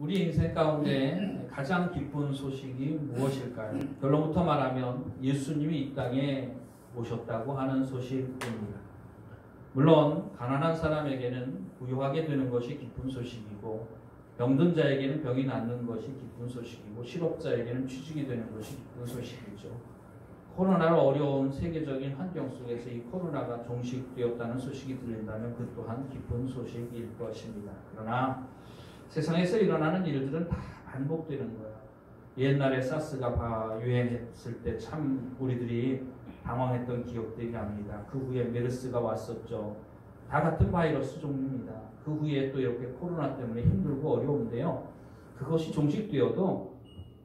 우리 인생 가운데 가장 기쁜 소식이 무엇일까요? 결론부터 말하면 예수님이 이 땅에 오셨다고 하는 소식입니다. 물론 가난한 사람에게는 부유하게 되는 것이 기쁜 소식이고, 병든 자에게는 병이 낫는 것이 기쁜 소식이고, 실업자에게는 취직이 되는 것이 기쁜 소식이죠. 코로나로 어려운 세계적인 환경 속에서 이 코로나가 종식되었다는 소식이 들린다면 그 또한 기쁜 소식일 것입니다. 그러나 세상에서 일어나는 일들은 다 반복되는 거야. 옛날에 사스가 유행했을 때 참 우리들이 당황했던 기억들이 납니다. 그 후에 메르스가 왔었죠. 다 같은 바이러스 종류입니다. 그 후에 또 이렇게 코로나 때문에 힘들고 어려운데요. 그것이 종식되어도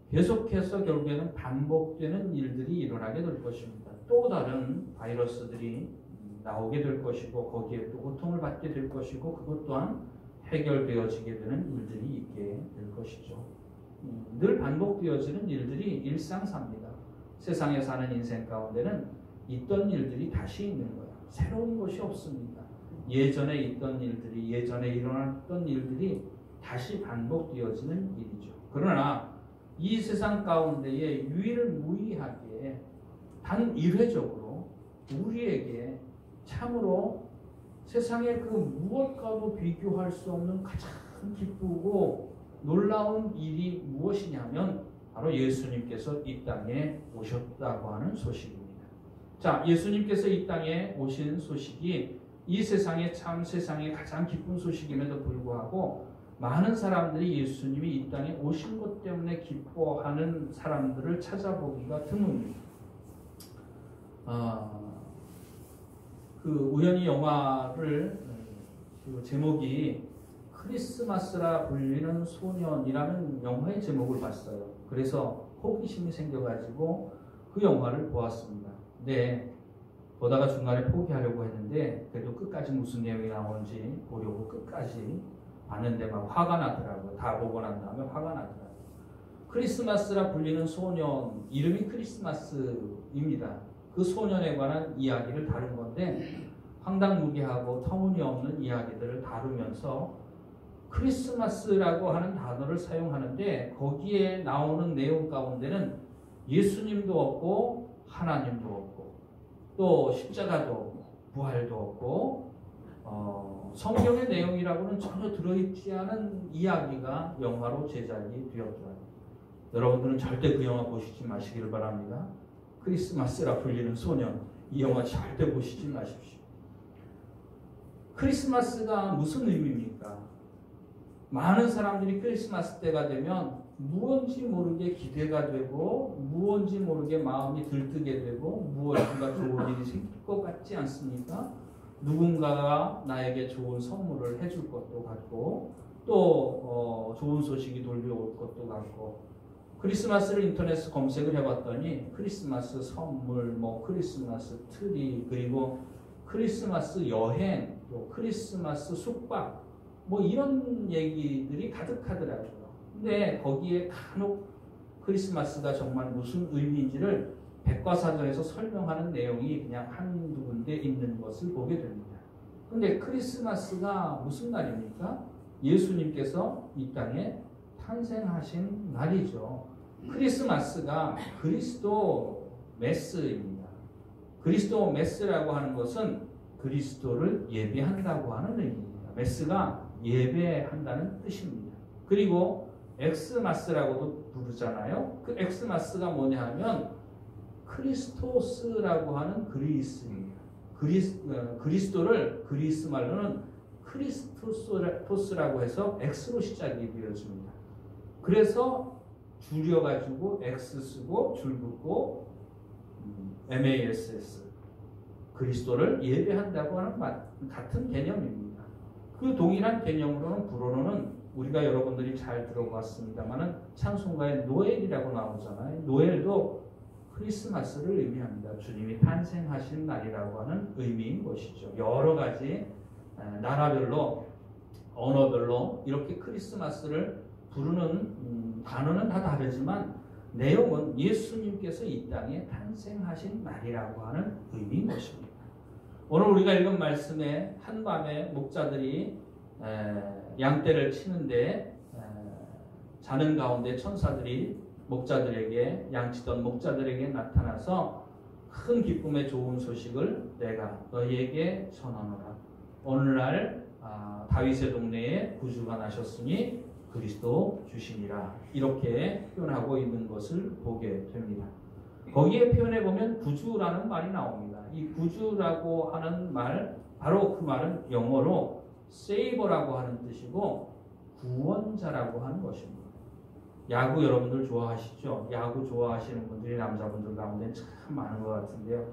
계속해서 결국에는 반복되는 일들이 일어나게 될 것입니다. 또 다른 바이러스들이 나오게 될 것이고, 거기에 또 고통을 받게 될 것이고, 그것 또한 해결되어지게 되는 일들이 있게 될 것이죠. 늘 반복되어지는 일들이 일상사입니다. 세상에 사는 인생 가운데는 있던 일들이 다시 있는 거예요. 새로운 것이 없습니다. 예전에 있던 일들이, 예전에 일어났던 일들이 다시 반복되어지는 일이죠. 그러나 이 세상 가운데에 유일무이하게 단 일회적으로 우리에게 참으로 세상의 그 무엇과도 비교할 수 없는 가장 기쁘고 놀라운 일이 무엇이냐면 바로 예수님께서 이 땅에 오셨다고 하는 소식입니다. 자, 예수님께서 이 땅에 오신 소식이 이 세상에 참 세상에 가장 기쁜 소식임에도 불구하고 많은 사람들이 예수님이 이 땅에 오신 것 때문에 기뻐하는 사람들을 찾아보기가 드뭅니다. 우연히 영화를 그 제목이 크리스마스라 불리는 소년이라는 영화의 제목을 봤어요. 그래서 호기심이 생겨가지고 그 영화를 보았습니다. 네, 보다가 중간에 포기하려고 했는데 그래도 끝까지 무슨 내용이 나오는지 보려고 끝까지 봤는데 막 화가 나더라고요. 다 보고 난 다음에 화가 나더라고요. 크리스마스라 불리는 소년, 이름이 크리스마스입니다. 그 소년에 관한 이야기를 다룬 건데 황당무계하고 터무니없는 이야기들을 다루면서 크리스마스라고 하는 단어를 사용하는데 거기에 나오는 내용 가운데는 예수님도 없고 하나님도 없고 또 십자가도 없고 부활도 없고 성경의 내용이라고는 전혀 들어있지 않은 이야기가 영화로 제작이 되었더라고요. 여러분들은 절대 그 영화 보시지 마시기를 바랍니다. 크리스마스라 불리는 소년, 이 영화 절대 보시지 마십시오. 크리스마스가 무슨 의미입니까? 많은 사람들이 크리스마스 때가 되면 무언지 모르게 기대가 되고 무언지 모르게 마음이 들뜨게 되고 무엇인가 좋은 일이 생길 것 같지 않습니까? 누군가가 나에게 좋은 선물을 해줄 것도 같고 또 좋은 소식이 돌려올 것도 같고, 크리스마스를 인터넷에 검색을 해봤더니 크리스마스 선물, 크리스마스 트리, 그리고 크리스마스 여행, 또 크리스마스 숙박, 이런 얘기들이 가득하더라고요. 근데 거기에 간혹 크리스마스가 정말 무슨 의미인지를 백과사전에서 설명하는 내용이 그냥 한두 군데 있는 것을 보게 됩니다. 근데 크리스마스가 무슨 날입니까? 예수님께서 이 땅에 탄생하신 날이죠. 크리스마스가 그리스도 메스입니다. 그리스도 메스라고 하는 것은 그리스도를 예배한다고 하는 의미입니다. 메스가 예배한다는 뜻입니다. 그리고 엑스마스라고도 부르잖아요. 그 엑스마스가 뭐냐 하면 크리스토스라고 하는 그리스입니다. 그리스도를 그리스 말로는 크리스토스라고 해서 X로 시작이 되어집니다. 그래서 줄여가지고 X 쓰고 줄 긋고 MASS, 그리스도를 예배한다고 하는 같은 개념입니다. 그 동일한 개념으로는 불어로는 우리가 여러분들이 잘 들어봤습니다만은 찬송가에 노엘이라고 나오잖아요. 노엘도 크리스마스를 의미합니다. 주님이 탄생하신 날이라고 하는 의미인 것이죠. 여러 가지 나라별로 언어별로 이렇게 크리스마스를 부르는 단어는 다 다르지만 내용은 예수님께서 이 땅에 탄생하신 날이라고 하는 의미인 것입니다. 오늘 우리가 읽은 말씀에 한밤에 목자들이 양떼를 치는데 자는 가운데 천사들이 목자들에게 양치던 목자들에게 나타나서 큰 기쁨의 좋은 소식을 내가 너희에게 전하노라. 오늘날 다윗의 동네에 구주가 나셨으니 그리스도 주시니라. 이렇게 표현하고 있는 것을 보게 됩니다. 거기에 표현해 보면 구주라는 말이 나옵니다. 이 구주라고 하는 말, 바로 그 말은 영어로 세이버라고 하는 뜻이고 구원자라고 하는 것입니다. 야구 여러분들 좋아하시죠? 야구 좋아하시는 분들이 남자분들 가운데 참 많은 것 같은데요.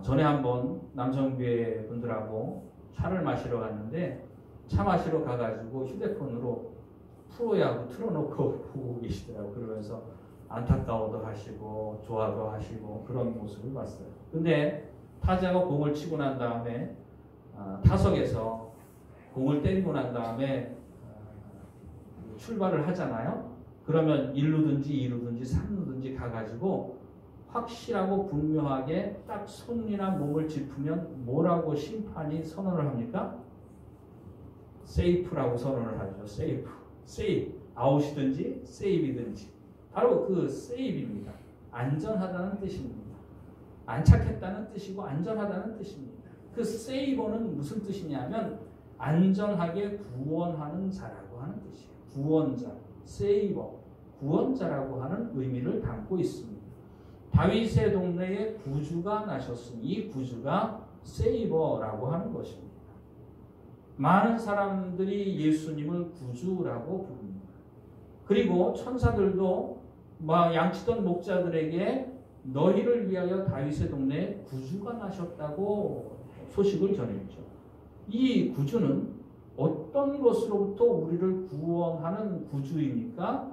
전에 한번 남성교회 분들하고 차를 마시러 갔는데 차 마시러 가가지고 휴대폰으로 프로야구 틀어놓고 보고 계시더라고요. 그러면서 안타까워도 하시고 좋아도 하시고 그런 모습을 봤어요. 근데 타자가 공을 치고 난 다음에 타석에서 공을 때리고 난 다음에 출발을 하잖아요. 그러면 1루든지 2루든지 3루든지 가가지고 확실하고 분명하게 딱 손이나 몸을 짚으면 뭐라고 심판이 선언을 합니까? 세이프라고 선언을 하죠. 세이프. 아웃이든지 세이브이든지. 바로 그 세이브입니다. 안전하다는 뜻입니다. 안착했다는 뜻이고 안전하다는 뜻입니다. 그 세이버는 무슨 뜻이냐면 안전하게 구원하는 자라고 하는 뜻이에요. 구원자, 세이버, 구원자라고 하는 의미를 담고 있습니다. 다윗의 동네에 구주가 나셨으니 이 구주가 세이버라고 하는 것입니다. 많은 사람들이 예수님을 구주라고 부릅니다. 그리고 천사들도 양치던 목자들에게 너희를 위하여 다윗의 동네에 구주가 나셨다고 소식을 전했죠. 이 구주는 어떤 것으로부터 우리를 구원하는 구주입니까?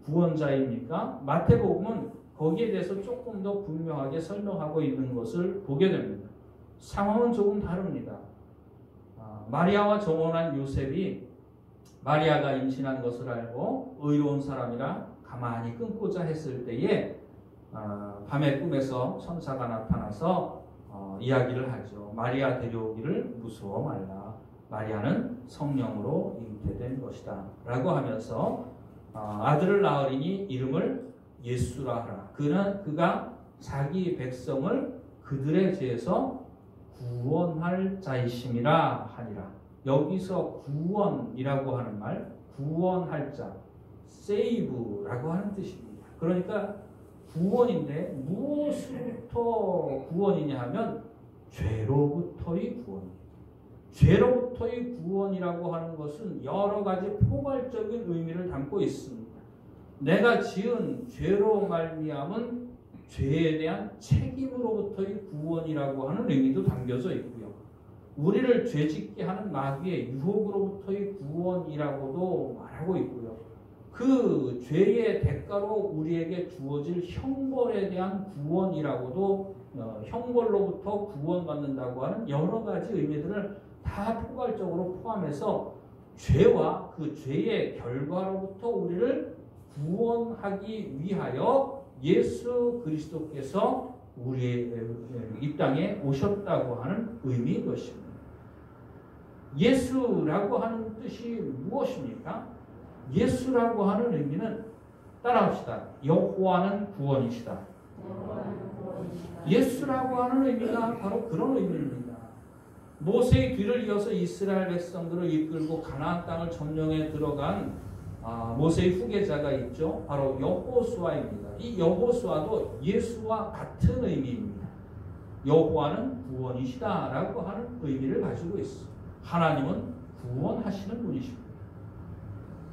구원자입니까? 마태복음은 거기에 대해서 조금 더 분명하게 설명하고 있는 것을 보게 됩니다. 상황은 조금 다릅니다. 마리아와 정혼한 요셉이 마리아가 임신한 것을 알고 의로운 사람이라 가만히 끊고자 했을 때에 밤의 꿈에서 천사가 나타나서 이야기를 하죠. 마리아 데려오기를 무서워 말라. 마리아는 성령으로 잉태된 것이다. 라고 하면서 아들을 낳으리니 이름을 예수라 하라. 그가 자기 백성을 그들의 죄에서 구원할 자이심이라 하니라. 여기서 구원이라고 하는 말, 구원할 자, save라고 하는 뜻입니다. 그러니까 구원인데 무엇으로부터 구원이냐 하면 죄로부터의 구원입니다. 죄로부터의 구원이라고 하는 것은 여러 가지 포괄적인 의미를 담고 있습니다. 내가 지은 죄로 말미암은 죄에 대한 책임으로부터의 구원이라고 하는 의미도 담겨져 있고요. 우리를 죄짓게 하는 마귀의 유혹으로부터의 구원이라고도 말하고 있고요. 그 죄의 대가로 우리에게 주어질 형벌에 대한 구원이라고도 형벌로부터 구원받는다고 하는 여러 가지 의미들을 다 포괄적으로 포함해서 죄와 그 죄의 결과로부터 우리를 구원하기 위하여 예수 그리스도께서 우리의 이 땅에 오셨다고 하는 의미인 것입니다. 예수라고 하는 뜻이 무엇입니까? 예수라고 하는 의미는 따라합시다. 여호와는 구원이시다. 예수라고 하는 의미가 바로 그런 의미입니다. 모세의 뒤를 이어서 이스라엘 백성들을 이끌고 가나안 땅을 점령해 들어간 모세의 후계자가 있죠. 바로 여호수아입니다. 이 여호수아도 예수와 같은 의미입니다. 여호와는 구원이시다라고 하는 의미를 가지고 있습니다. 하나님은 구원하시는 분이십니다.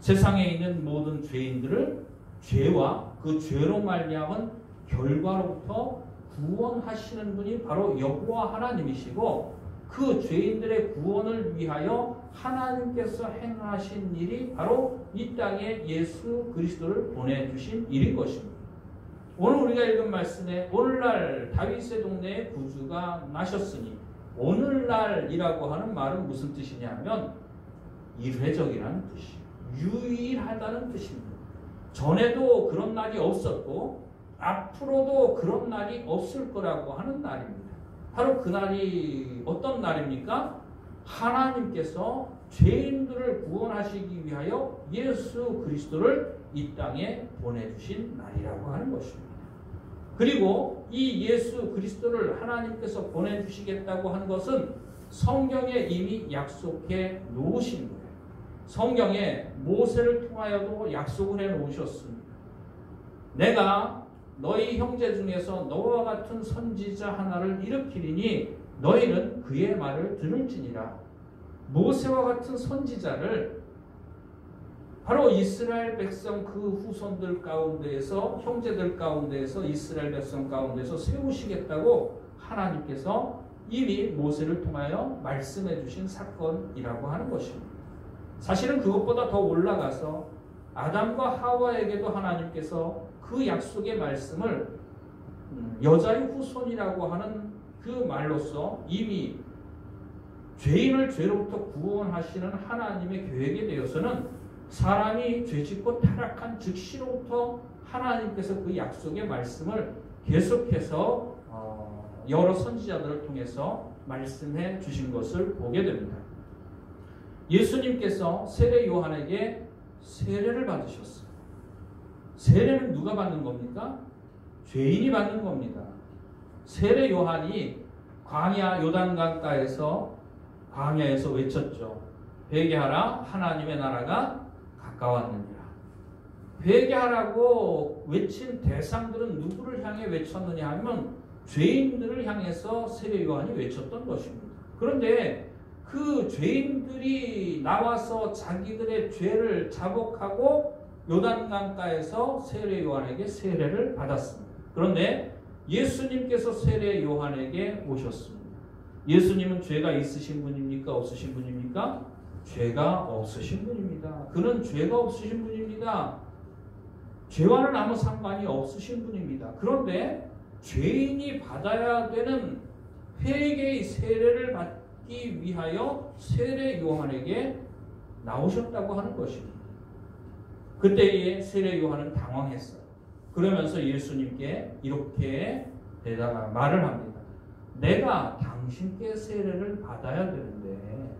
세상에 있는 모든 죄인들을 죄와 그 죄로 말미암은 결과로부터 구원하시는 분이 바로 여호와 하나님이시고 그 죄인들의 구원을 위하여 하나님께서 행하신 일이 바로 이 땅에 예수 그리스도를 보내주신 일인 것입니다. 오늘 우리가 읽은 말씀에 오늘날 다윗의 동네에 구주가 나셨으니 오늘날이라고 하는 말은 무슨 뜻이냐면 일회적이라는 뜻이에요. 유일하다는 뜻입니다. 전에도 그런 날이 없었고 앞으로도 그런 날이 없을 거라고 하는 날입니다. 바로 그 날이 어떤 날입니까? 하나님께서 죄인들을 구원하시기 위하여 예수 그리스도를 이 땅에 보내주신 날이라고 하는 것입니다. 그리고 이 예수 그리스도를 하나님께서 보내주시겠다고 한 것은 성경에 이미 약속해 놓으신 거예요. 성경에 모세를 통하여도 약속을 해 놓으셨습니다. 내가 너희 형제 중에서 너와 같은 선지자 하나를 일으키리니 너희는 그의 말을 들을지니라. 모세와 같은 선지자를 바로 이스라엘 백성 그 후손들 가운데에서, 형제들 가운데에서, 이스라엘 백성 가운데서 세우시겠다고 하나님께서 이미 모세를 통하여 말씀해 주신 사건이라고 하는 것입니다. 사실은 그것보다 더 올라가서 아담과 하와에게도 하나님께서 그 약속의 말씀을 여자의 후손이라고 하는 그 말로써 이미 죄인을 죄로부터 구원하시는 하나님의 계획에 대해서는 사람이 죄짓고 타락한 즉시로부터 하나님께서 그 약속의 말씀을 계속해서 여러 선지자들을 통해서 말씀해 주신 것을 보게 됩니다. 예수님께서 세례 요한에게 세례를 받으셨어요. 세례는 누가 받는 겁니까? 죄인이 받는 겁니다. 세례 요한이 광야 요단강가에서 광야에서 외쳤죠. 회개하라, 하나님의 나라가 가까웠느니라. 회개하라고 외친 대상들은 누구를 향해 외쳤느냐 하면 죄인들을 향해서 세례 요한이 외쳤던 것입니다. 그런데 그 죄인들이 나와서 자기들의 죄를 자복하고 요단강가에서 세례 요한에게 세례를 받았습니다. 그런데 예수님께서 세례 요한에게 오셨습니다. 예수님은 죄가 있으신 분입니까? 없으신 분입니까? 죄가 없으신 분입니다. 그는 죄가 없으신 분입니다. 죄와는 아무 상관이 없으신 분입니다. 그런데 죄인이 받아야 되는 회개의 세례를 받기 위하여 세례 요한에게 나오셨다고 하는 것입니다. 그때에 세례 요한은 당황했어요. 그러면서 예수님께 이렇게 말을 합니다. 내가 당신께 세례를 받아야 되는데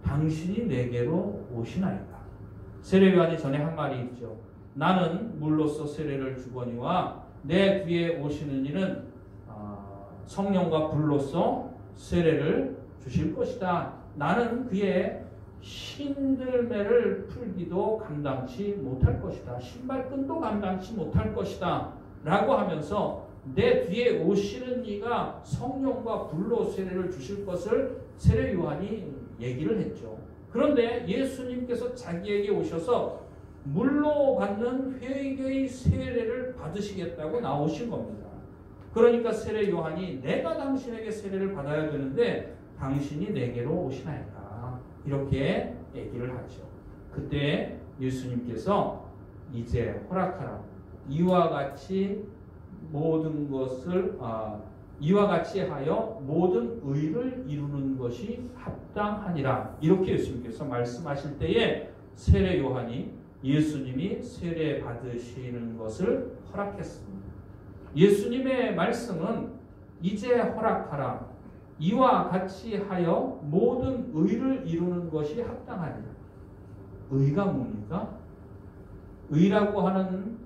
당신이 내게로 오시나이까. 세례 요한이 전에 한 말이 있죠. 나는 물로써 세례를 주거니와 내 뒤에 오시는 이는 성령과 불로써 세례를 주실 것이다. 나는 그의 신들매를 풀기도 감당치 못할 것이다. 신발끈도 감당치 못할 것이다. 라고 하면서 내 뒤에 오시는 이가 성령과 불로 세례를 주실 것을 세례 요한이 얘기를 했죠. 그런데 예수님께서 자기에게 오셔서 물로 받는 회개의 세례를 받으시겠다고 나오신 겁니다. 그러니까 세례 요한이 내가 당신에게 세례를 받아야 되는데 당신이 내게로 오시나이까 이렇게 얘기를 하죠. 그때 예수님께서 이제 허락하라. 이와 같이 모든 것을 이와 같이 하여 모든 의를 이루는 것이 합당하니라. 이렇게 예수님께서 말씀하실 때에 세례 요한이 예수님이 세례 받으시는 것을 허락했습니다. 예수님의 말씀은 이제 허락하라. 이와 같이 하여 모든 의를 이루는 것이 합당하니라. 의가 뭡니까? 의라고 하는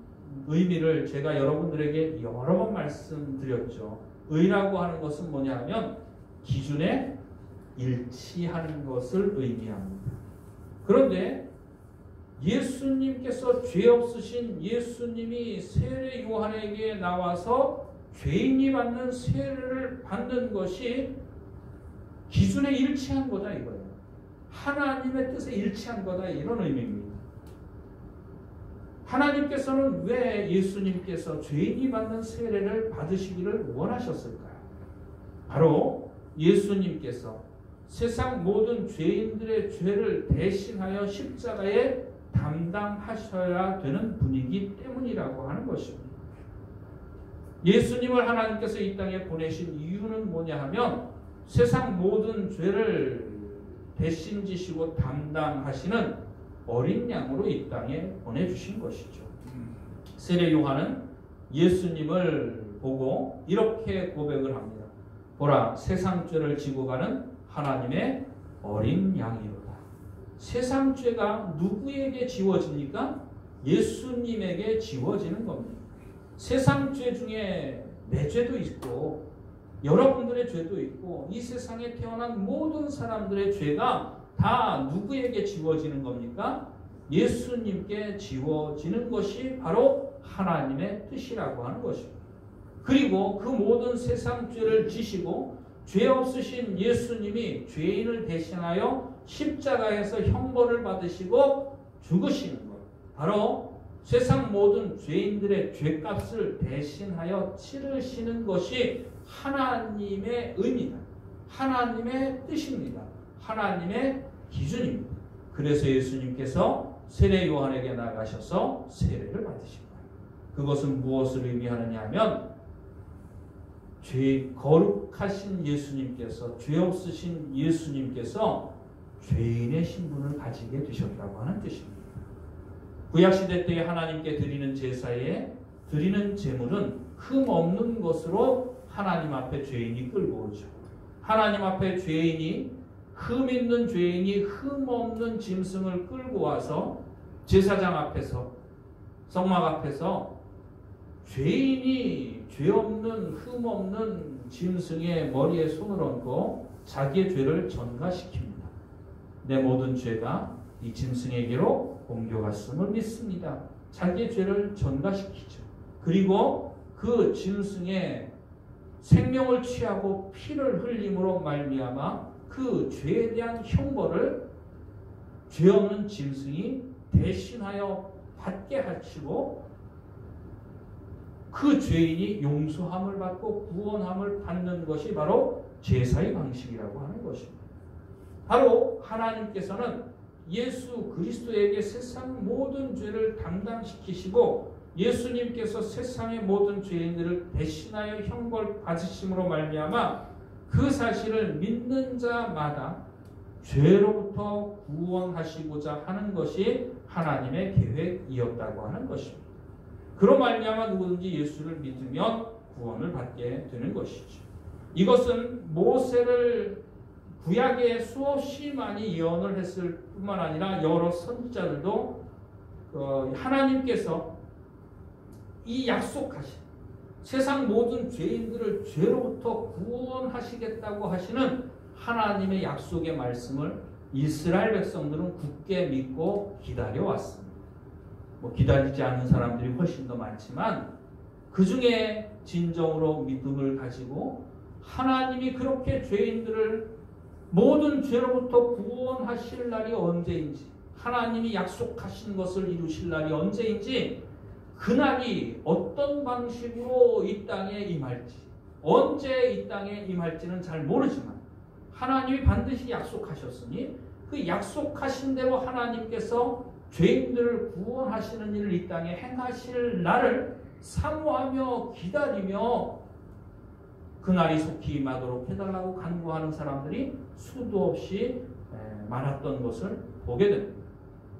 의미를 제가 여러분들에게 여러 번 말씀드렸죠. 의라고 하는 것은 뭐냐 하면 기준에 일치하는 것을 의미합니다. 그런데 예수님께서 죄 없으신 예수님이 세례 요한에게 나와서 죄인이 받는 세례를 받는 것이 기준에 일치한 거다 이거예요. 하나님의 뜻에 일치한 거다 이런 의미입니다. 하나님께서는 왜 예수님께서 죄인이 받는 세례를 받으시기를 원하셨을까요? 바로 예수님께서 세상 모든 죄인들의 죄를 대신하여 십자가에 담당하셔야 되는 분이기 때문이라고 하는 것입니다. 예수님을 하나님께서 이 땅에 보내신 이유는 뭐냐 하면 세상 모든 죄를 대신 지시고 담당하시는 어린 양으로 이 땅에 보내주신 것이죠. 세례 요한은 예수님을 보고 이렇게 고백을 합니다. 보라, 세상 죄를 지고 가는 하나님의 어린 양이로다. 세상 죄가 누구에게 지워집니까? 예수님에게 지워지는 겁니다. 세상 죄 중에 내 죄도 있고 여러분들의 죄도 있고 이 세상에 태어난 모든 사람들의 죄가 다 누구에게 지워지는 겁니까? 예수님께 지워지는 것이 바로 하나님의 뜻이라고 하는 것입니다. 그리고 그 모든 세상 죄를 지시고 죄 없으신 예수님이 죄인을 대신하여 십자가에서 형벌을 받으시고 죽으시는 것. 바로 세상 모든 죄인들의 죄값을 대신하여 치르시는 것이 하나님의 의미다. 하나님의 뜻입니다. 하나님의 기준입니다. 그래서 예수님께서 세례 요한에게 나가셔서 세례를 받으신 거예요. 그것은 무엇을 의미하느냐 하면 죄 거룩하신 예수님께서 죄 없으신 예수님께서 죄인의 신분을 가지게 되셨다고 하는 뜻입니다. 구약시대 때에 하나님께 드리는 제사에 드리는 제물은 흠 없는 것으로 하나님 앞에 죄인이 끌고 오죠. 하나님 앞에 죄인이 흠 있는 죄인이 흠 없는 짐승을 끌고 와서 제사장 앞에서 성막 앞에서 죄인이 죄 없는 흠 없는 짐승의 머리에 손을 얹고 자기의 죄를 전가시킵니다. 내 모든 죄가 이 짐승에게로 옮겨갔음을 믿습니다. 자기의 죄를 전가시키죠. 그리고 그 짐승의 생명을 취하고 피를 흘림으로 말미암아 그 죄에 대한 형벌을 죄 없는 짐승이 대신하여 받게 하시고 그 죄인이 용서함을 받고 구원함을 받는 것이 바로 제사의 방식이라고 하는 것입니다. 바로 하나님께서는 예수 그리스도에게 세상 모든 죄를 담당시키시고 예수님께서 세상의 모든 죄인들을 대신하여 형벌 받으심으로 말미암아 그 사실을 믿는 자마다 죄로부터 구원하시고자 하는 것이 하나님의 계획이었다고 하는 것입니다. 그로 말미암아 누구든지 예수를 믿으면 구원을 받게 되는 것이죠. 이것은 모세를 구약에 수없이 많이 예언을 했을 뿐만 아니라 여러 선지자들도 하나님께서 이 약속하신 세상 모든 죄인들을 죄로부터 구원하시겠다고 하시는 하나님의 약속의 말씀을 이스라엘 백성들은 굳게 믿고 기다려왔습니다. 기다리지 않는 사람들이 훨씬 더 많지만 그 중에 진정으로 믿음을 가지고 하나님이 그렇게 죄인들을 모든 죄로부터 구원하실 날이 언제인지 하나님이 약속하신 것을 이루실 날이 언제인지 그날이 어떤 방식으로 이 땅에 임할지 언제 이 땅에 임할지는 잘 모르지만 하나님이 반드시 약속하셨으니 그 약속하신 대로 하나님께서 죄인들을 구원하시는 일을 이 땅에 행하실 날을 사모하며 기다리며 그날이 속히 임하도록 해달라고 간구하는 사람들이 수도 없이 많았던 것을 보게 됩니다.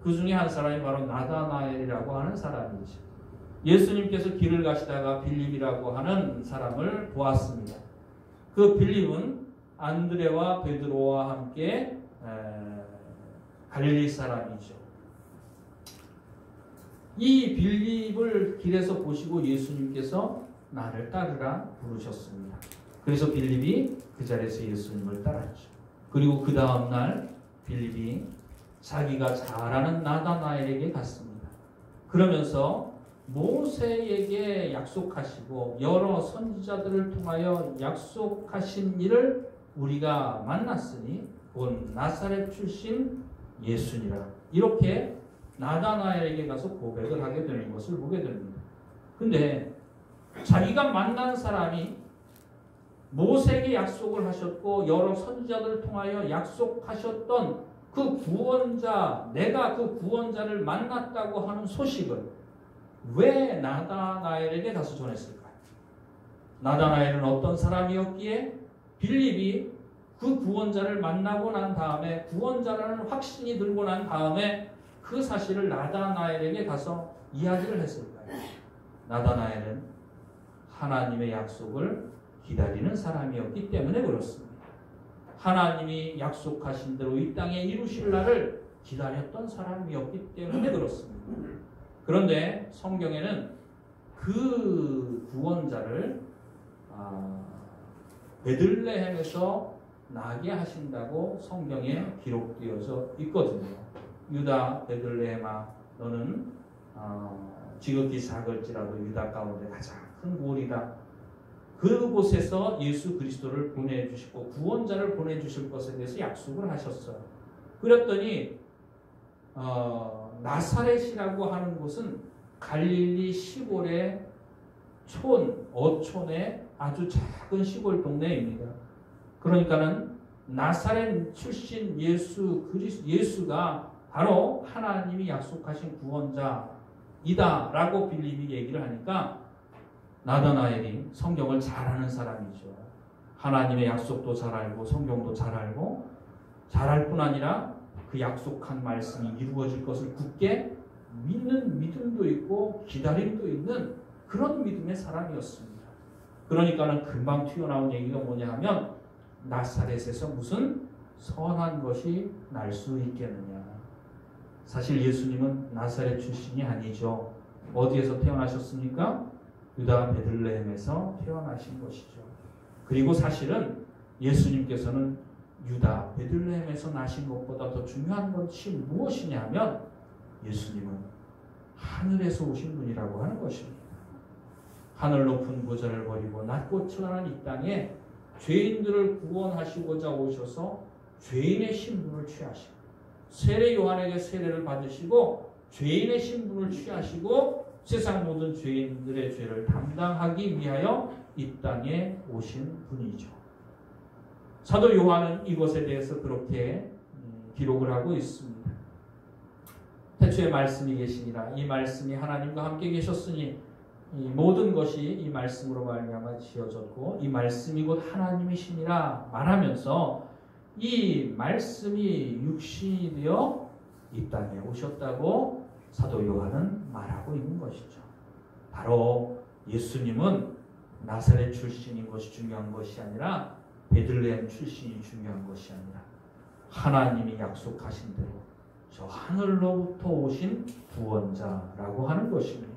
그 중에 한 사람이 바로 나다나엘이라고 하는 사람이죠. 예수님께서 길을 가시다가 빌립이라고 하는 사람을 보았습니다. 그 빌립은 안드레와 베드로와 함께 갈릴리 사람이죠. 이 빌립을 길에서 보시고 예수님께서 나를 따르라 부르셨습니다. 그래서 빌립이 그 자리에서 예수님을 따랐죠. 그리고 그 다음날 빌립이 자기가 잘 아는 나다나엘에게 갔습니다. 그러면서 모세에게 약속하시고 여러 선지자들을 통하여 약속하신 일을 우리가 만났으니 곧 나사렛 출신 예수니라. 이렇게 나다나엘에게 가서 고백을 하게 되는 것을 보게 됩니다. 근데 자기가 만난 사람이 모세에게 약속을 하셨고 여러 선지자들을 통하여 약속하셨던 그 구원자, 내가 그 구원자를 만났다고 하는 소식을 왜 나다나엘에게 가서 전했을까요? 나다나엘은 어떤 사람이었기에 빌립이 그 구원자를 만나고 난 다음에 구원자라는 확신이 들고 난 다음에 그 사실을 나다나엘에게 가서 이야기를 했을까요? 나다나엘은 하나님의 약속을 기다리는 사람이었기 때문에 그렇습니다. 하나님이 약속하신 대로 이 땅에 이루실 날을 기다렸던 사람이었기 때문에 그렇습니다. 그런데 성경에는 그 구원자를 베들레헴에서 나게 하신다고 성경에 기록되어져 있거든요. 유다 베들레헴아, 너는 지극히 작을지라도 유다 가운데 가장 큰 고을이다. 그곳에서 예수 그리스도를 보내주시고 구원자를 보내주실 것에 대해서 약속을 하셨어요. 그랬더니 나사렛이라고 하는 곳은 갈릴리 시골의 어촌의 아주 작은 시골 동네입니다. 그러니까는 나사렛 출신 예수가 바로 하나님이 약속하신 구원자이다라고 빌립이 얘기를 하니까 나다나엘이 성경을 잘 아는 사람이죠. 하나님의 약속도 잘 알고 성경도 잘 알고 잘할 뿐 아니라 그 약속한 말씀이 이루어질 것을 굳게 믿는 믿음도 있고 기다림도 있는 그런 믿음의 사람이었습니다. 그러니까는 금방 튀어나온 얘기가 뭐냐 하면 나사렛에서 무슨 선한 것이 날 수 있겠느냐. 사실 예수님은 나사렛 출신이 아니죠. 어디에서 태어나셨습니까? 유다 베들레헴에서 태어나신 것이죠. 그리고 사실은 예수님께서는 유다 베들레헴에서 나신 것보다 더 중요한 것이 무엇이냐면 예수님은 하늘에서 오신 분이라고 하는 것입니다. 하늘 높은 보좌를 버리고 낮고 천한 이 땅에 죄인들을 구원하시고자 오셔서 죄인의 신분을 취하시고 세례 요한에게 세례를 받으시고 죄인의 신분을 취하시고 세상 모든 죄인들의 죄를 담당하기 위하여 이 땅에 오신 분이죠. 사도 요한은 이것에 대해서 그렇게 기록을 하고 있습니다. 태초에 말씀이 계시니라. 이 말씀이 하나님과 함께 계셨으니 이 모든 것이 이 말씀으로 말미암아 지어졌고 이 말씀이 곧 하나님이시니라 말하면서 이 말씀이 육신이 되어 이 땅에 오셨다고 사도 요한은 말하고 있는 것이죠. 바로 예수님은 나사렛 출신인 것이 중요한 것이 아니라 베들레헴 출신이 중요한 것이 아니라 하나님이 약속하신 대로 저 하늘로부터 오신 구원자라고 하는 것입니다.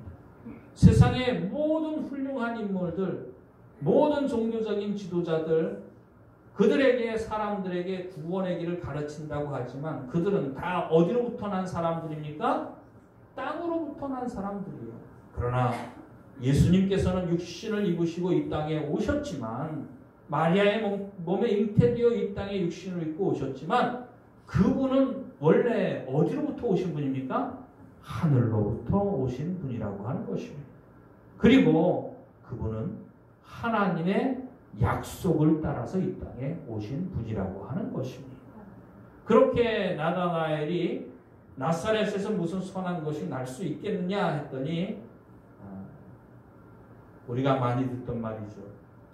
세상의 모든 훌륭한 인물들, 모든 종교적인 지도자들, 그들에게 사람들에게 구원의 길을 가르친다고 하지만 그들은 다 어디로부터 난 사람들입니까? 땅으로부터 난 사람들이에요. 그러나 예수님께서는 육신을 입으시고 이 땅에 오셨지만 마리아의 몸에 잉태되어 이 땅에 육신을 입고 오셨지만 그분은 원래 어디로부터 오신 분입니까? 하늘로부터 오신 분이라고 하는 것입니다. 그리고 그분은 하나님의 약속을 따라서 이 땅에 오신 분이라고 하는 것입니다. 그렇게 나다나엘이 나사렛에서 무슨 선한 것이 날 수 있겠느냐 했더니 우리가 많이 듣던 말이죠.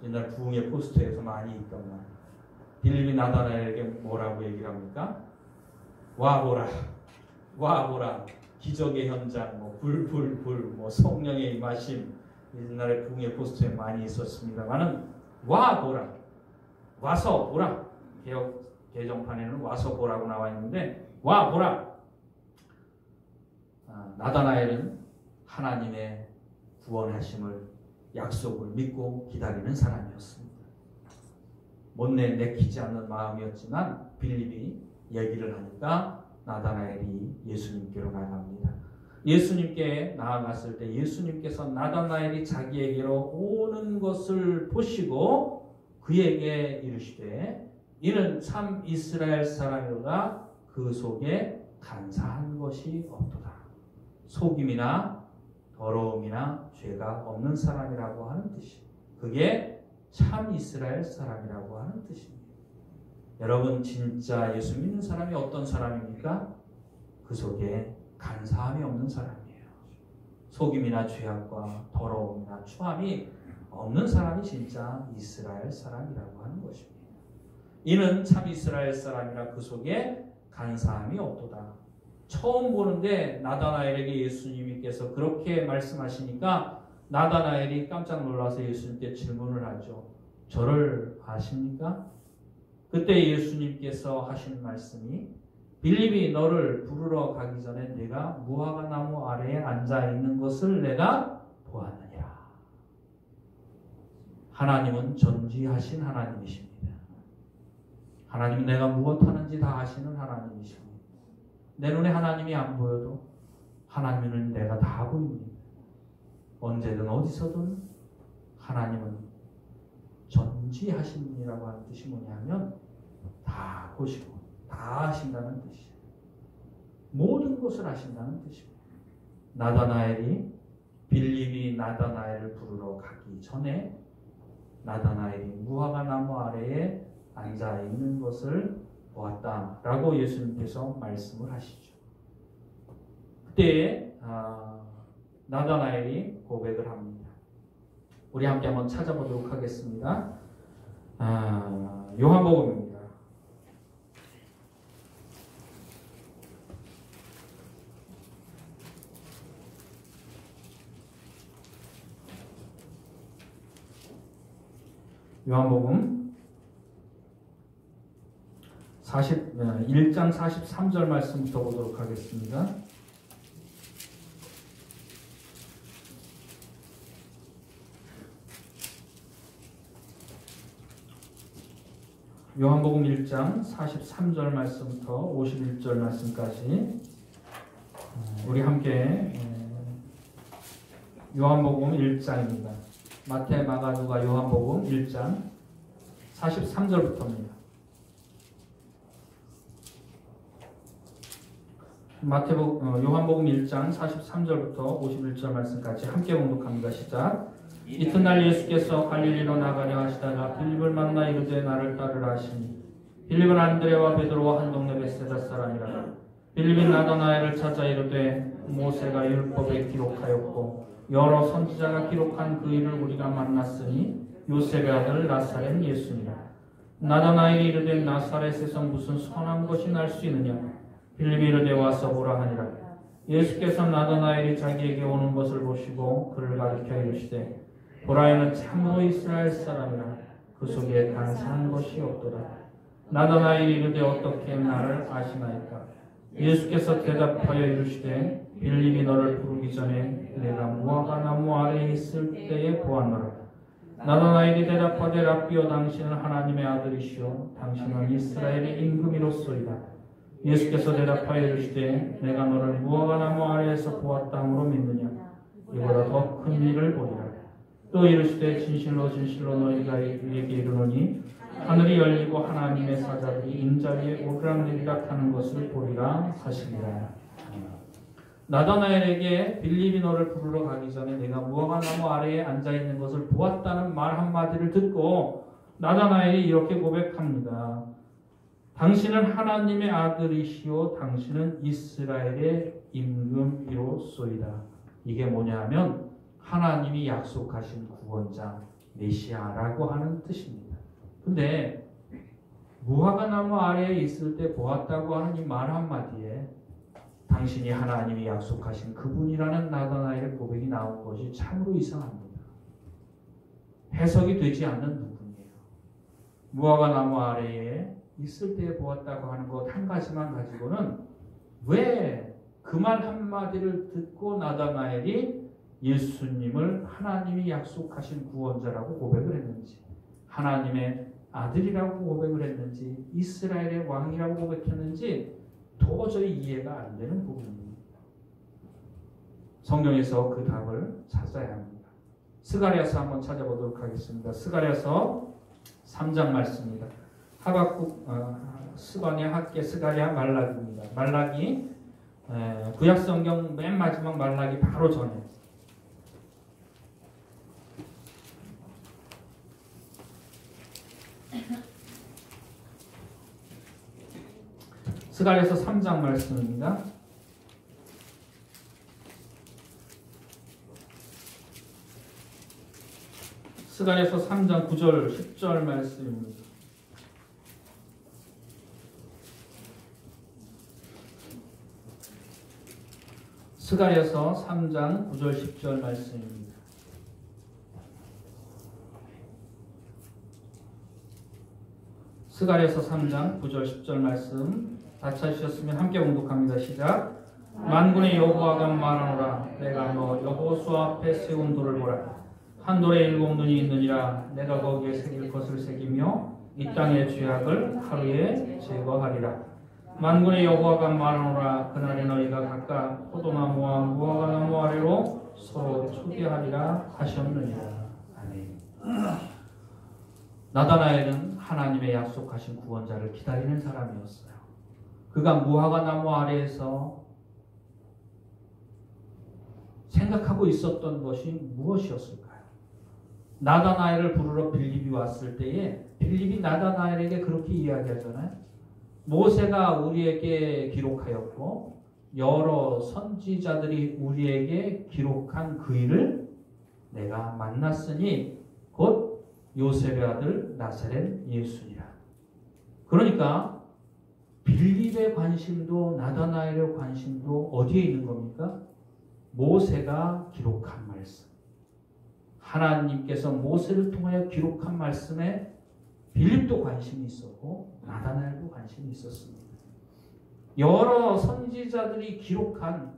옛날 부흥의 포스터에서 많이 있던 말. 빌립이 나다나엘에게 뭐라고 얘기를 합니까? 와보라, 와보라. 기적의 현장, 불, 성령의 임하심. 옛날에 부흥의 포스터에 많이 있었습니다만은 와보라, 와서 보라. 개정판에는 와서 보라고 나와 있는데 와보라. 나다나엘은 하나님의 구원하심을 약속을 믿고 기다리는 사람이었습니다. 못내 내키지 않는 마음이었지만 빌립이 얘기를 하니까 나다나엘이 예수님께로 나갑니다. 예수님께 나아갔을 때 예수님께서 나다나엘이 자기에게로 오는 것을 보시고 그에게 이르시되 이는 참 이스라엘 사람이로다. 그 속에 간사한 것이 없도다. 속임이나 더러움이나 죄가 없는 사람이라고 하는 뜻입니다. 그게 참 이스라엘 사람이라고 하는 뜻입니다. 여러분 진짜 예수 믿는 사람이 어떤 사람입니까? 그 속에 간사함이 없는 사람이에요. 속임이나 죄악과 더러움이나 추함이 없는 사람이 진짜 이스라엘 사람이라고 하는 것입니다. 이는 참 이스라엘 사람이라 그 속에 간사함이 없도다. 처음 보는데 나다나엘에게 예수님께서 그렇게 말씀하시니까 나다나엘이 깜짝 놀라서 예수님께 질문을 하죠. 저를 아십니까? 그때 예수님께서 하신 말씀이 빌립이 너를 부르러 가기 전에 내가 무화과 나무 아래에 앉아 있는 것을 내가 보았느니라. 하나님은 전지하신 하나님이십니다. 하나님은 내가 무엇하는지 다 아시는 하나님이십니다. 내 눈에 하나님이 안 보여도 하나님은 내가 다 보입니다. 언제든 어디서든 하나님은 전지하신이라고 하는 뜻이 뭐냐면 다 보시고 다 아신다는 뜻이에요. 모든 것을 아신다는 뜻입니다. 나다나엘이 빌립이 나다나엘을 부르러 가기 전에 나다나엘이 무화과 나무 아래에 앉아 있는 것을 보았다라고 예수님께서 말씀을 하시죠. 그때 나다나엘이 고백을 합니다. 우리 함께 한번 찾아보도록 하겠습니다. 요한복음입니다. 요한복음 1장 43절 말씀부터 보도록 하겠습니다. 요한복음 1장 43절 말씀부터 51절 말씀까지 우리 함께 요한복음 1장입니다. 마태, 마가, 누가, 요한복음 1장 43절부터입니다. 요한복음 1장 43절부터 51절 말씀까지 함께 봉독합니다. 시작. 이튿날 예수께서 갈릴리로 나가려 하시다가 빌립을 만나 이르되 나를 따르라 하시니 빌립은 안드레와 베드로와 한 동네 베세다 사람이라. 빌립이 나다나엘을 찾아 이르되 모세가 율법에 기록하였고 여러 선지자가 기록한 그 일을 우리가 만났으니 요셉의 아들 나사렛 예수니라. 나다나엘이 이르되 나사렛에서 무슨 선한 것이 날 수 있느냐. 빌립이 이르되 와서 보라 하니라. 예수께서 나다나엘이 자기에게 오는 것을 보시고 그를 가리켜 이르시되 보라 이는 참으로 이스라엘 사람이라. 그 속에 간사한 것이 없도다. 나다나엘이 이르되 어떻게 나를 아시나이까. 예수께서 대답하여 이르시되 빌립이 너를 부르기 전에 내가 무화과 나무 아래에 있을 때에 보았노라. 나다나엘이 대답하되 랍비여 당신은 하나님의 아들이시오 당신은 이스라엘의 임금이로소이다. 예수께서 대답하여 이르시되 내가 너를 무화과 나무 아래에서 보았다 함으로 믿느냐. 이보다 더 큰 일을 보리라. 또 이르시되 진실로 진실로 너희에게 이르노니 하늘이 열리고 하나님의 사자들이 인자위에 오르락내리락 하는 것을 보리라 하시니라. 나다나엘에게 빌립이 너를 부르러 가기 전에 내가 무화과 나무 아래에 앉아있는 것을 보았다는 말 한마디를 듣고 나다나엘이 이렇게 고백합니다. 당신은 하나님의 아들이시오 당신은 이스라엘의 임금이로소이다. 이게 뭐냐면 하나님이 약속하신 구원자 메시아라고 하는 뜻입니다. 근데 무화과 나무 아래에 있을 때 보았다고 하는 이 말 한마디에 당신이 하나님이 약속하신 그분이라는 나다나엘의 고백이 나온 것이 참으로 이상합니다. 해석이 되지 않는 부분이에요. 무화과 나무 아래에 있을 때 보았다고 하는 것 한 가지만 가지고는 왜 그 말 한마디를 듣고 나다나엘이 예수님을 하나님이 약속하신 구원자라고 고백을 했는지, 하나님의 아들이라고 고백을 했는지, 이스라엘의 왕이라고 고백했는지 도저히 이해가 안 되는 부분입니다. 성경에서 그 답을 찾아야 합니다. 스가랴서 한번 찾아보도록 하겠습니다. 스가랴서 3장 말씀입니다. 하박국, 스바냐, 학계, 스가랴, 말라기입니다. 말라기, 구약성경 맨 마지막 말라기 바로 전에 스가랴서 3장 말씀입니다. 스가랴서 3장 9절 10절 말씀입니다. 스가랴서 3장 9절 10절 말씀입니다. 스가랴서 3장 9절 10절 말씀 다 찾으셨으면 함께 봉독합니다. 시작. 만군의 여호와가 말하노라. 내가 너 여호수 앞에 세운 돌을 보라. 한 돌에 7눈이 있느니라. 내가 거기에 새길 것을 새기며 이 땅의 죄악을 하루에 제거하리라. 만군의 여호와가 말하노라. 그날에 너희가 각각 포도나무와 무화과나무 아래로 서로 초대하리라 하셨느니라. 아멘. 나다나엘은 하나님의 약속하신 구원자를 기다리는 사람이었어요. 그가 무화과나무 아래에서 생각하고 있었던 것이 무엇이었을까요? 나다나엘을 부르러 빌립이 왔을 때에 빌립이 나다나엘에게 그렇게 이야기하잖아요. 모세가 우리에게 기록하였고 여러 선지자들이 우리에게 기록한 그 일을 내가 만났으니 곧 요셉의 아들 나사렛 예수니라. 그러니까 빌립의 관심도 나다나엘의 관심도 어디에 있는 겁니까? 모세가 기록한 말씀. 하나님께서 모세를 통하여 기록한 말씀에 빌립도 관심이 있었고 나다나엘도 관심이 있었습니다. 여러 선지자들이 기록한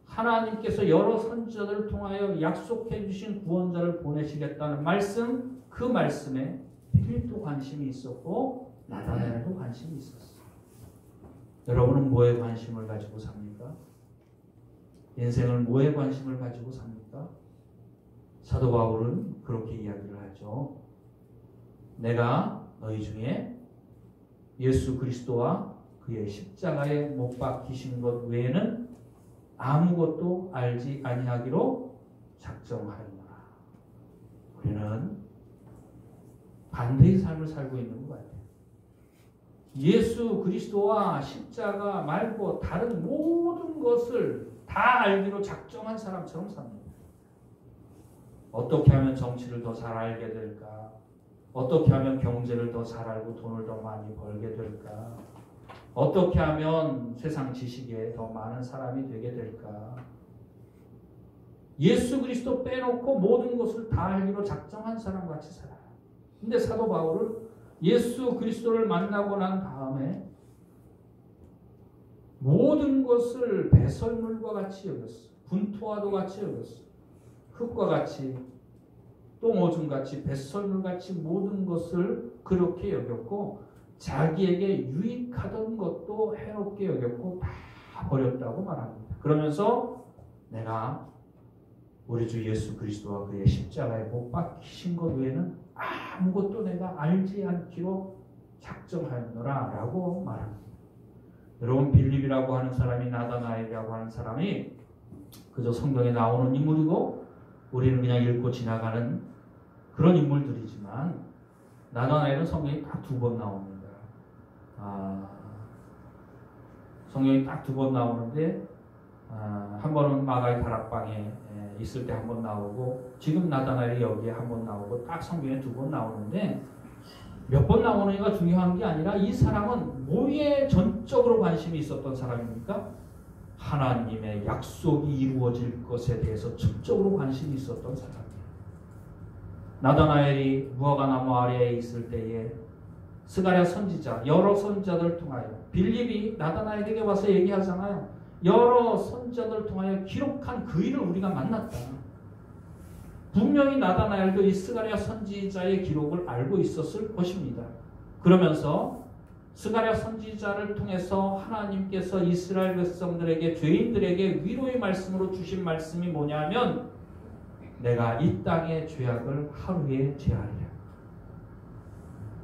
하나님께서 여러 선지자들을 통하여 약속해 주신 구원자를 보내시겠다는 말씀, 그 말씀에 빌립도 관심이 있었고 나다나엘도 관심이 있었어요. 여러분은 뭐에 관심을 가지고 삽니까? 인생을 뭐에 관심을 가지고 삽니까? 사도 바울은 그렇게 이야기를 하죠. 내가 너희 중에 예수 그리스도와 그의 십자가에 못 박히신 것 외에는 아무것도 알지 아니하기로 작정하였노라. 우리는 반대의 삶을 살고 있는 것 같아요. 예수 그리스도와 십자가 말고 다른 모든 것을 다 알기로 작정한 사람처럼 삽니다. 어떻게 하면 정치를 더 잘 알게 될까? 어떻게 하면 경제를 더 잘 알고 돈을 더 많이 벌게 될까? 어떻게 하면 세상 지식에 더 많은 사람이 되게 될까? 예수 그리스도 빼놓고 모든 것을 다 알기로 작정한 사람같이 살아요. 근데 사도 바울은 예수 그리스도를 만나고 난 다음에 모든 것을 배설물과 같이 여겼어. 분토와도 같이 여겼어. 흙과 같이 똥오줌같이 배설물같이 모든 것을 그렇게 여겼고 자기에게 유익하던 것도 해롭게 여겼고 다 버렸다고 말합니다. 그러면서 내가 우리 주 예수 그리스도와 그의 십자가에 못 박히신 것 외에는 아무것도 내가 알지 않기로 작정하였노라 라고 말합니다. 여러분 빌립이라고 하는 사람이 나다나엘이라고 하는 사람이 그저 성경에 나오는 인물이고 우리는 그냥 읽고 지나가는 그런 인물들이지만 나다나엘은 성경에 딱 2번 나옵니다. 성경이 딱 2번 나오는데 한 번은 마가의 다락방에 있을 때 한 번 나오고 지금 나다나엘이 여기에 한 번 나오고 딱 성경에 2번 나오는데 몇 번 나오느냐가 중요한 게 아니라 이 사람은 뭐에 전적으로 관심이 있었던 사람입니까? 하나님의 약속이 이루어질 것에 대해서 전적으로 관심이 있었던 사람이에요. 나다나엘이 무화과나무 아래에 있을 때에 스가랴 선지자, 여러 선지자들을 통하여 빌립이 나다나엘에게 와서 얘기하잖아요. 여러 선지자들을 통하여 기록한 그 일을 우리가 만났다. 분명히 나다나엘도 이 스가랴 선지자의 기록을 알고 있었을 것입니다. 그러면서 스가랴 선지자를 통해서 하나님께서 이스라엘 백성들에게 죄인들에게 위로의 말씀으로 주신 말씀이 뭐냐면 내가 이 땅의 죄악을 하루에 제하리라.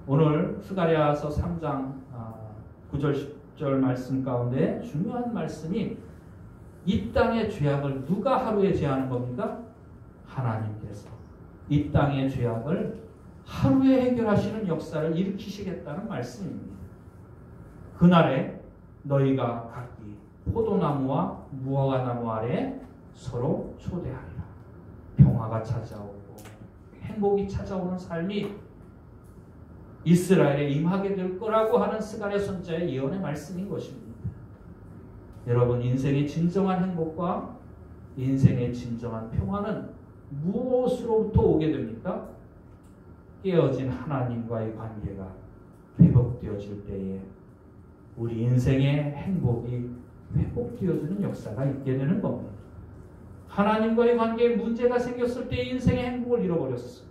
오늘 스가랴서 3장 9절 10절 말씀 가운데 중요한 말씀이 이 땅의 죄악을 누가 하루에 제하는 겁니까? 하나님께서 이 땅의 죄악을 하루에 해결하시는 역사를 일으키시겠다는 말씀입니다. 그날에 너희가 각기 포도나무와 무화과나무 아래 서로 초대하리라. 평화가 찾아오고 행복이 찾아오는 삶이 이스라엘에 임하게 될 거라고 하는 스가랴 선지자의 예언의 말씀인 것입니다. 여러분 인생의 진정한 행복과 인생의 진정한 평화는 무엇으로부터 오게 됩니까? 깨어진 하나님과의 관계가 회복되어질 때에 우리 인생의 행복이 회복되어지는 역사가 있게 되는 겁니다. 하나님과의 관계에 문제가 생겼을 때 인생의 행복을 잃어버렸어.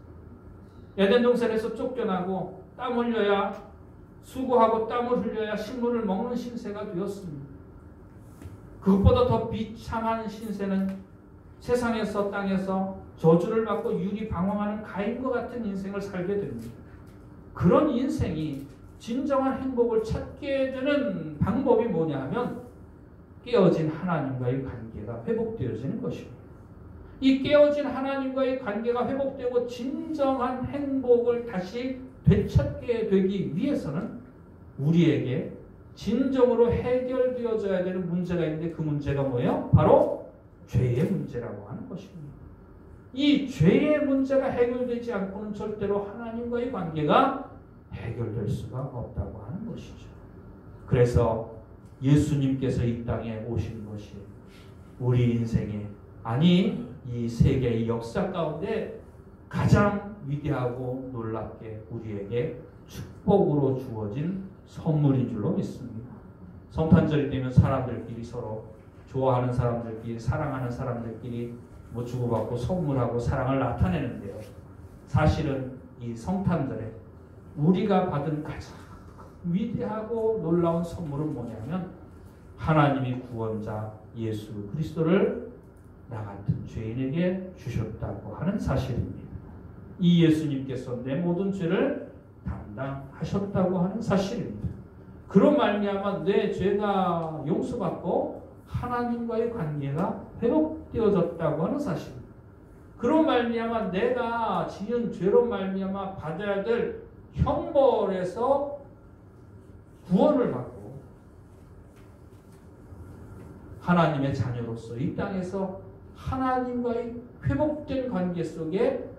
에덴 동산에서 쫓겨나고 땀 흘려야 수고하고 땀을 흘려야 식물을 먹는 신세가 되었습니다. 그것보다 더 비참한 신세는 세상에서 땅에서 저주를 받고 유리방황하는 가인과 같은 인생을 살게 됩니다. 그런 인생이 진정한 행복을 찾게 되는 방법이 뭐냐 하면 깨어진 하나님과의 관계가 회복되어지는 것입니다. 이 깨어진 하나님과의 관계가 회복되고 진정한 행복을 다시 되찾게 되기 위해서는 우리에게 진정으로 해결되어져야 되는 문제가 있는데 그 문제가 뭐예요? 바로 죄의 문제라고 하는 것입니다. 이 죄의 문제가 해결되지 않고는 절대로 하나님과의 관계가 해결될 수가 없다고 하는 것이죠. 그래서 예수님께서 이 땅에 오신 것이 우리 인생에, 아니 이 세계의 역사 가운데 가장 위대하고 놀랍게 우리에게 축복으로 주어진 선물인 줄로 믿습니다. 성탄절이 되면 사람들끼리 서로 좋아하는 사람들끼리, 사랑하는 사람들끼리 뭐 주고받고 선물하고 사랑을 나타내는데요. 사실은 이 성탄절에 우리가 받은 가장 위대하고 놀라운 선물은 뭐냐면 하나님이 구원자 예수 그리스도를 나 같은 죄인에게 주셨다고 하는 사실입니다. 이 예수님께서 내 모든 죄를 담당하셨다고 하는 사실입니다. 그런 말미암아 내 죄가 용서받고 하나님과의 관계가 회복되어졌다고 하는 사실입니다. 그런 말미암아 내가 지은 죄로 말미암아 받아야 될 형벌에서 구원을 받고 하나님의 자녀로서 이 땅에서 하나님과의 회복된 관계 속에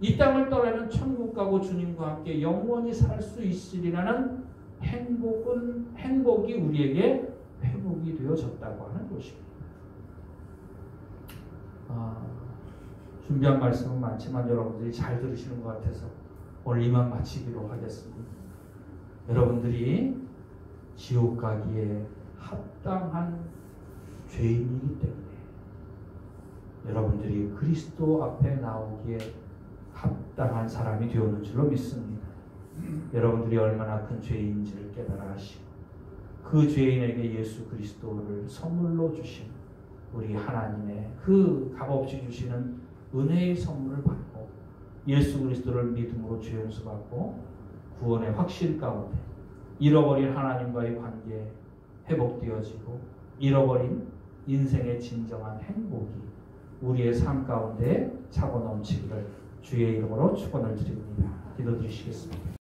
이 땅을 떠나면 천국 가고 주님과 함께 영원히 살 수 있으리라는 행복이 우리에게 회복이 되어졌다고 하는 것입니다. 준비한 말씀은 많지만 여러분들이 잘 들으시는 것 같아서 오늘 이만 마치기로 하겠습니다. 여러분들이 지옥 가기에 합당한 죄인이기 때문에 여러분들이 그리스도 앞에 나오기에 합당한 사람이 되었는 줄로 믿습니다. 여러분들이 얼마나 큰 죄인인지를 깨달아 하시고 그 죄인에게 예수 그리스도를 선물로 주신 우리 하나님의 그 값없이 주시는 은혜의 선물을 받고 예수 그리스도를 믿음으로 죄 용서받고 구원의 확신 가운데 잃어버린 하나님과의 관계 회복되어지고 잃어버린 인생의 진정한 행복이 우리의 삶 가운데 차고 넘치기를 주의 이름으로 축원을 드립니다. 기도드리시겠습니다.